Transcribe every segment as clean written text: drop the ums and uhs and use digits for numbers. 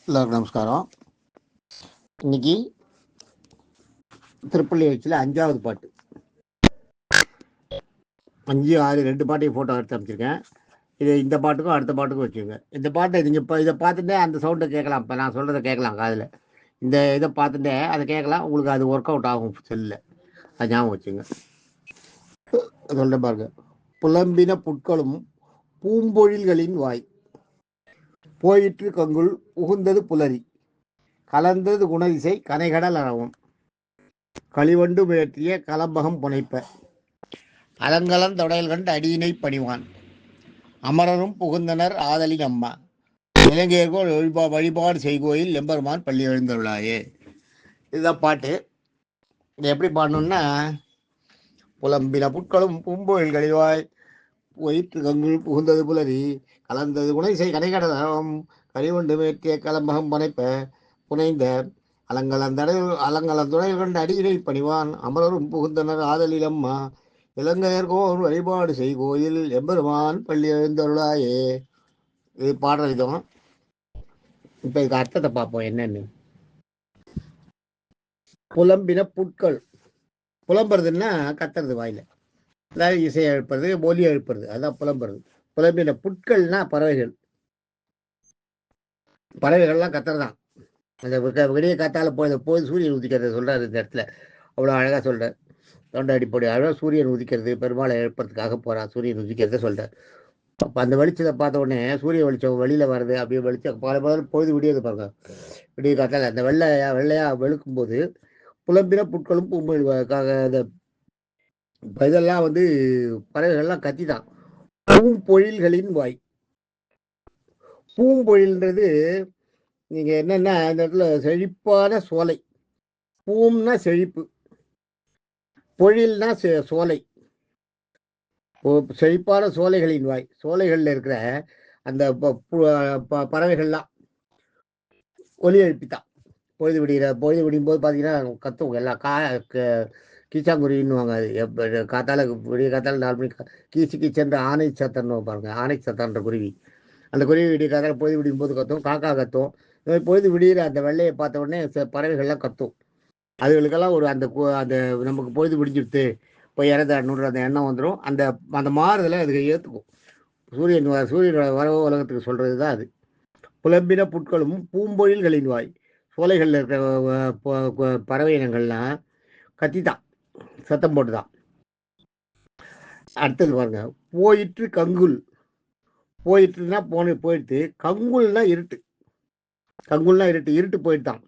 எல்லாருக்கும் நமஸ்காரம். இன்னைக்கு திருப்பள்ளி வச்சில் 5வது பாட்டு, 5, 6 2 பாட்டையும் ஃபோட்டோ எடுத்து அமைச்சிருக்கேன். இந்த பாட்டுக்கும் அடுத்த பாட்டுக்கும் வச்சுங்க. இந்த பாட்டை நீங்கள் இப்போ இதை பார்த்துட்டே அந்த சவுண்டை கேட்கலாம். இப்போ நான் சொல்கிறத கேட்கலாம் காதில். இந்த இதை பார்த்துட்டே அதை கேட்கலாம். உங்களுக்கு அது ஒர்க் அவுட் ஆகும் செல்லில். அது ஞாபகம் வச்சுங்க. சொல்கிறேன் பாருங்க. புலம்பின புட்களும் பூம்பொழில்களின் வாய், போயிற்று கங்குள் புகுந்தது புலரி, கலந்தது குணதிசை கனைகடல் அறவும், களிவண்டு முயற்றிய கலம்பகம் புனைப்ப, அலங்கலன் தொடையல் கண்டு அடியினை பணிவான், அமரரும் புகுந்தனர் ஆதலின் அம்மா, இலங்கையர்கள் வழிபாடு செய்கோயில் எம்பெருமான் பள்ளி எழுந்தருளாயே. இதுதான் பாட்டு. இது எப்படி பாடணும்னா, புலம்பின புட்களும் பூம்பொழில் கழிவாய், போயிற்று கங்குள் புகுந்தது புலரி, கலந்தது குணதிசை கனைகடல் அறவும், களிவண்டு முயற்றிய கலம்பகம் புனைப்ப, புனைந்த அலங்கலந்துணையில் கண்டு அடியினை பணிவான், அமரரும் புகுந்தனர் ஆதலில் அம்மா, இலங்கையர்கோர் வழிபாடு செய்கோயில் எம்பெருமான் பள்ளி எழுந்தருளாயே. இது பாடுற விதம். இப்ப இதுக்கு அர்த்தத்தை பார்ப்போம் என்னன்னு. புலம்பின புட்கள், புலம்புறதுன்னா கத்துறது வாயில, அதாவது இசை எழுப்புறது, ஒலி எழுப்புறது, அதான் புலம்புறது. புலம்பின புட்கள்னா பறவைகள். பறவைகள்லாம் கத்துறதான். அந்த விடிய காத்தால போய் சூரியன் உதிக்கிறத சொல்றாரு இந்த இடத்துல. அவ்வளோ அழகா சொல்றார். தொண்டை அடிப்படை அழகாக சூரியன் உதிக்கிறது, பெருமாளை எழுப்புறதுக்காக போறான். சூரியன் உதிக்கிறத சொல்றார். அப்போ அந்த வெளிச்சத்தை பார்த்த உடனே சூரிய வெளிச்சம் வெளியில வருது. அப்படியே வெளிச்சம் பல பொழுது விடியது பாருங்க. விடிய காத்தால அந்த வெள்ளையா வெளுக்கும் போது புலம்பின புட்களும் பூம்பொழில் இதெல்லாம் பறவைகள்லாம் கத்திதான். பூம்பொழில்களின் வாய். பூம்பொழில்ன்றது நீங்க என்னன்னா, இந்த இடத்துல செழிப்பான சோலை. பூம்னா செழிப்பு, பொழில்னா சோலை. செழிப்பான சோலைகளின் வாய். சோலைகள்ல இருக்கிற அந்த பறவைகள்லாம் ஒலி எழுப்பித்தான். பொழுது விடியும் போது பார்த்தீங்கன்னா கத்தும். எல்லாம் கீச்சாங்குருவின்னுவாங்க. அது காத்தால விடிய காத்தால 4 மணிக்கு கீச்சென்ற ஆணை சத்தன்னு பாருங்க. ஆணை சத்தன்ற குருவி. அந்த குருவி விடிய காத்தால பொழுது விடியும் போது கத்தும். காக்கா கத்தும். பொழுது விடிகிற அந்த வெள்ளையை பார்த்த உடனே பறவைகள்லாம் கத்தும். அதுகளுக்கெல்லாம் அந்த நமக்கு பொழுது விடிஞ்சிடுத்து, இப்போ இறந்தாடணுன்ற அந்த எண்ணம் வந்துடும். அந்த மாறுதலை அதுக்கு ஏற்றுக்கும். சூரியனோட வரவு உலகத்துக்கு சொல்கிறது தான் அது. புலம்பின புட்களும் பூம்பொழில்களின் வாய். சோலைகளில் இருக்கிற பறவை இனங்கள்லாம் கத்தித்தான், சத்தம் போட்டுதான். அடுத்தது பாருங்க. போயிற்று கங்குல். போயிட்டுனா போயிடுத்து. கங்குல்னா இருட்டு. கங்குல்னா இருட்டு போயிட்டுதான்.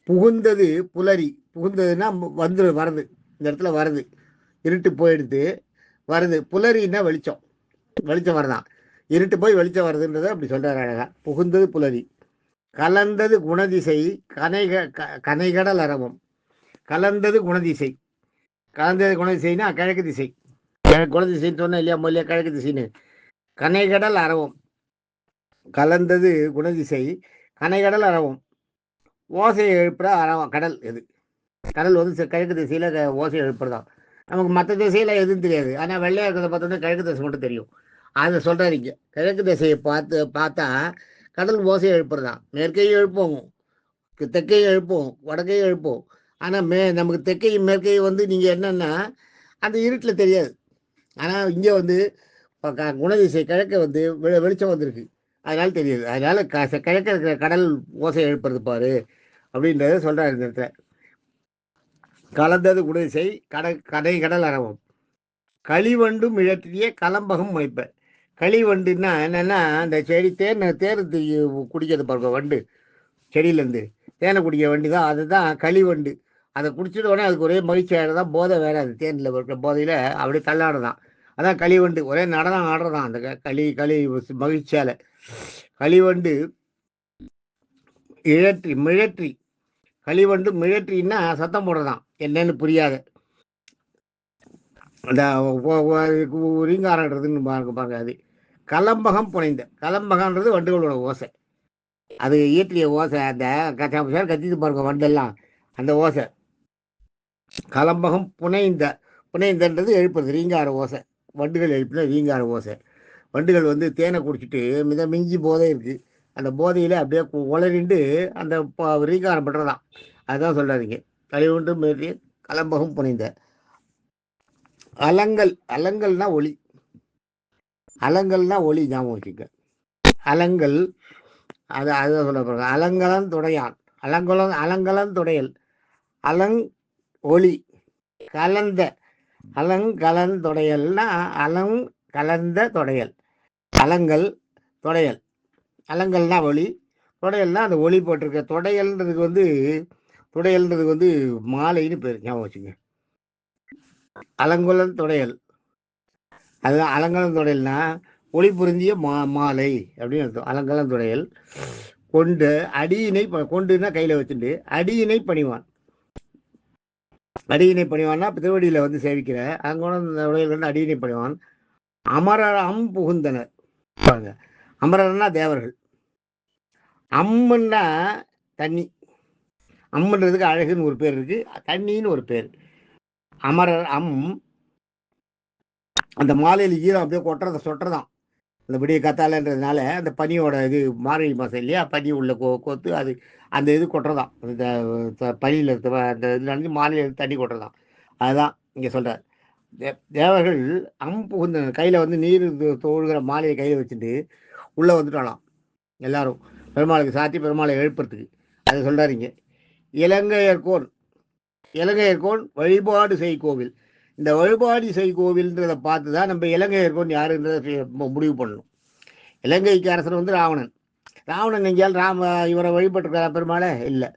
புகுந்தது புலரி. புகுந்ததுன்னா வருது. இந்த இடத்துல வருது. இருட்டு போயிடுது, வருது. புலரின்னா வெளிச்சம் வரதான். இருட்டு போய் வெளிச்சம் வருதுன்றதை அப்படி சொல்றாரு அழகா. புகுந்தது புலரி, கலந்தது குணதிசை கனைகடல் அரவம். கலந்தது குணதிசை. கலந்தது குணதிசைன்னா கிழக்கு திசை. குணதிசைன்னு சொன்ன இல்லையா மொழியா, கிழக்கு திசைன்னு. கனைகடல் அரவம். கலந்தது குணதிசை கனைகடல் அரவம். ஓசையை எழுப்புற அரவம் கடல். எது கடல் கிழக்கு திசையில ஓசை எழுப்புறதான். நமக்கு மற்ற திசையில எதுவும் தெரியாது. ஆனால் வெள்ளையா இருக்கிறத பார்த்தோன்னா கிழக்கு திசை மட்டும் தெரியும். அதை சொல்றாரு இங்க. கிழக்கு திசையை பார்த்தா கடல் ஓசையை எழுப்புறதான். மேற்கையும் எழுப்போம், தெற்கையும் எழுப்போம், வடக்கையும் எழுப்போம். ஆனால் நமக்கு தெற்கையும் மேற்கையும் நீங்கள் என்னன்னா அந்த இருட்டில் தெரியாது. ஆனால் இங்கே குணதிசை கிழக்க வெளிச்சம் வந்திருக்கு, அதனால தெரியுது. அதனால கிழக்க இருக்கிற கடல் ஓசை எழுப்புறது பாரு அப்படின்றத சொல்றாரு இந்த இடத்துல. கலந்தது குணதிசை கடைகடல் அரவம். களிவண்டு மிழற்றிய கலம்பகம் முளைப்ப. களிவண்டுன்னா என்னன்னா, அந்த செடி தேர் குடிக்கிறது பாருங்க. வண்டு செடியிலேருந்து தேனை குடிக்கிற வண்டி தான், அதுதான் களிவண்டு. அதை குடிச்சிட்ட உடனே அதுக்கு ஒரே மகிழ்ச்சி ஆகிடுதான். போதை வேற. அது தேனில் இருக்கிற போதையில் அப்படியே தள்ளாடுதான். அதான் களிவண்டு. ஒரே நடனம் ஆடுறதான் அந்த களி மகிழ்ச்சியால. களிவண்டு மிழற்றி. களிவண்டு மிழற்றின்னா சத்தம் போடுறதான், என்னன்னு புரியாத. அந்த ரீங்காரன்றதுன்னு பாருங்க. அது கலம்பகம் புனைந்த. கலம்பகன்றது வண்டுகளோட ஓசை. அது இயற்றிய ஓசை. அந்த கத்திட்டு பாருங்க வண்டெல்லாம், அந்த ஓசை. கலம்பகம் புனைந்தன்றது எழுப்புறது, ரீங்கார ஓசை. வண்டுகள் எழுப்பின ரீங்கார ஓசை. வண்டுகள் தேனை குடிச்சிட்டு மிஞ்சி போதே இருக்கு. அந்த போதையில் அப்படியே உளறிண்டு அந்த ரீகாரம் பண்ணுறதான். அதுதான் சொல்கிறாருங்க. கழிவுண்டு மீறி கலம்பகம் புனைந்த அலங்கல். அலங்கல்னா ஒளி. அலங்கல்னா ஒளி, ஞாபகம் வச்சுக்க. அலங்கல் அதுதான் சொல்ல போகிறாங்க. அலங்கலன் துடையான். அலங்கலன் துடையல். அலங் ஒளி கலந்த. அலங்கலன் துடையல்னா அலங் கலந்த துடையல். அலங்கல் துடையல். அலங்கல்னா ஒளி, துடையல்னா அந்த ஒளி போட்டிருக்க. துடையல்ன்றதுக்கு மாலைன்னு பேர், ஞாபகம் வச்சுங்க. அலங்குலன் துடையல், அதுதான் அலங்கலன் துடையல்னா ஒளி புரிஞ்சிய மாலை அப்படின்னு அர்த்தம். அலங்கலன் துடையல். கொண்டு அடியினை, கொண்டுன்னா கையில் வச்சுட்டு அடியினை பணிவான். அடியினை பணிவான்னா திருவடியில் சேவிக்கிற அங்குணன் அடியினை பணிவான். அமரர் புகுந்தனர். பாருங்க, அமரர்னா தேவர்கள். அம்முன்னா தண்ணி. அம்முன்றதுக்கு அழகுன்னு ஒரு பேர் இருக்கு, தண்ணின்னு ஒரு பேர். அமரர் அந்த மாலையில் ஈரம் அப்படியே சொட்டுறதான். அந்த விடிய கத்தாலன்றதுனால அந்த பனியோட இது மார்கழி மாதம் இல்லையா, பனி உள்ள கோத்து அது அந்த இது கொட்டுறதான். அந்த பனியில் அந்த இது நடந்து மாலையில் தண்ணி கொட்டுறதான். அதுதான் இங்கே சொல்கிறார். தேவர்கள் புகுந்த கையில் நீர் தோழுகிற மாலையை கையில் வச்சுட்டு உள்ளே வந்துட்டாலாம் எல்லாரும், பெருமாளுக்கு சாத்தி பெருமாளை எழுப்புறதுக்கு. அதை சொல்கிறாருங்க. இலங்கையர்கோன் வழிபாடு செய் கோவில். இந்த வழிபாடு செய் கோவில்ன்றதை பார்த்து தான் நம்ம இலங்கையர்கோன் யாருன்றதை முடிவு பண்ணணும். இலங்கைக்கு அரசன் ராவணன். ராவணன் எங்கேயால் இவரை வழிபட்டுருக்காரா பெருமாளை? இல்லை.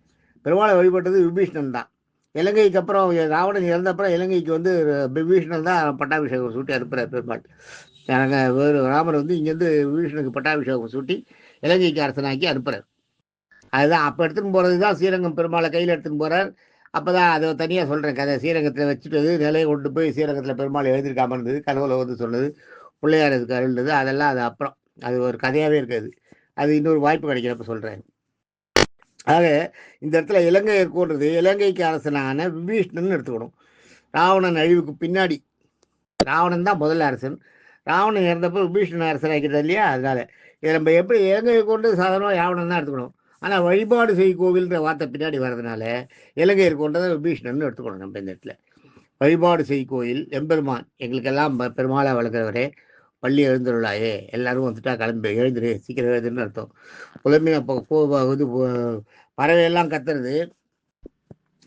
பெருமாளை வழிபட்டது விபீஷணன் தான். இலங்கைக்கு அப்புறம் ராவணன் இறந்தப்புறம் இலங்கைக்கு விபீஷணன் தான் பட்டாபிஷேகம் சூட்டி அனுப்புகிறார் பெருமாள். ராமர் இங்கேருந்து விபீஷனுக்கு பட்டாபிஷேகம் சூட்டி இலங்கைக்கு அரசனாக்கி அனுப்புகிறார். அதுதான் அப்போ எடுத்துன்னு போகிறது தான் ஸ்ரீரங்கம் பெருமாளை கையில் எடுத்துன்னு போகிறார். அப்போ தான் அதை தனியாக சொல்கிறேன் கதை. ஸ்ரீரங்கத்தில் வச்சுட்டு நிலையை கொண்டு போய் ஸ்ரீரங்கத்தில் பெருமாள் எழுதியிருக்காமல் இருந்தது, கனவுல சொன்னது, பிள்ளையார் இதுக்கு அருள்னது, அதெல்லாம் அது அப்புறம் அது ஒரு கதையாகவே இருக்காது. அது இன்னொரு வாய்ப்பு கிடைக்கிறப்ப சொல்கிறேன். ஆக இந்த இடத்துல இலங்கையர்கோன்றது இலங்கைக்கு அரசனான விபீஷ்ணன் எடுத்துக்கணும். ராவணன் அழிவுக்கு பின்னாடி ராவணன் தான் முதல் அரசன். ராவணன் இறந்தப்போ விபீஷ்ணன் அரசன் ஆகிக்கிறது இல்லையா. அதனால இதை நம்ம எப்படி இலங்கையை கொண்டு சாதாரணமாக ராவணன் தான் எடுத்துக்கணும். ஆனால் வழிபாடு செய் கோவில்ன்ற வார்த்தை பின்னாடி வர்றதுனால இலங்கையர் கொண்டதை விபீஷ்ணன் எடுத்துக்கணும். நம்ம இந்த இடத்துல வழிபாடு செய் கோயில் எம்பெருமான் எங்களுக்கெல்லாம் பெருமாளை வளர்க்குறவரே பள்ளி எழுந்துள்ளாயே, எல்லாரும் வந்துட்டா கிளம்பி எழுந்துரு, சீக்கிரம் எழுதுன்னு அர்த்தம். புலம்பின பறவையெல்லாம் கத்துறது,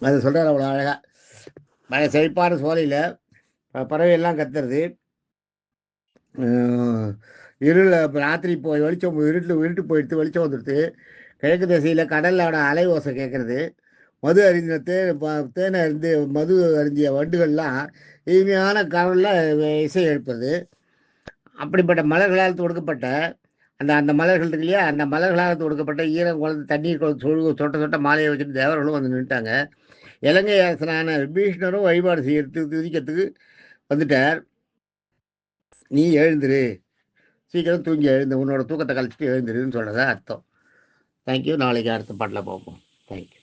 அது சொல்கிறார் அவ்வளோ அழகாக. செழிப்பான சோலையில் பறவையெல்லாம் கத்துறது. இருள் ராத்திரி போய் வெளிச்சம் இருட்டு போயிடுத்து, வெளிச்சம் வந்துடுது. கிழக்கு திசையில் கடலோட அலை ஓசை கேட்குறது. மது அறிந்த தேனை அறிந்து மது அறிஞ்சிய வண்டுகள்லாம் இனிமையான கடலில் இசை எழுப்புறது. அப்படிப்பட்ட மலர்களால் தொடுக்கப்பட்ட அந்த மலர்கள் இருக்கு இல்லையா, அந்த மலர்களால் தொடுக்கப்பட்ட ஈரம் குழந்தை தண்ணீர் சொட்ட மாலையை வச்சுட்டு தேவர்களும் நின்றுட்டாங்க. இலங்கை அரசனான விபீஷ்ணரும் வழிபாடு செய்யறதுக்கு துதிக்கிறதுக்கு வந்துட்டார். நீ எழுந்துரு, சீக்கிரம் தூங்கி எழுந்து, உன்னோட தூக்கத்தை கழிச்சிட்டு எழுந்துருன்னு சொல்கிறதா அர்த்தம். தேங்க்யூ. நாளைக்கு அடுத்த பாட்டில் பார்ப்போம். தேங்க்யூ.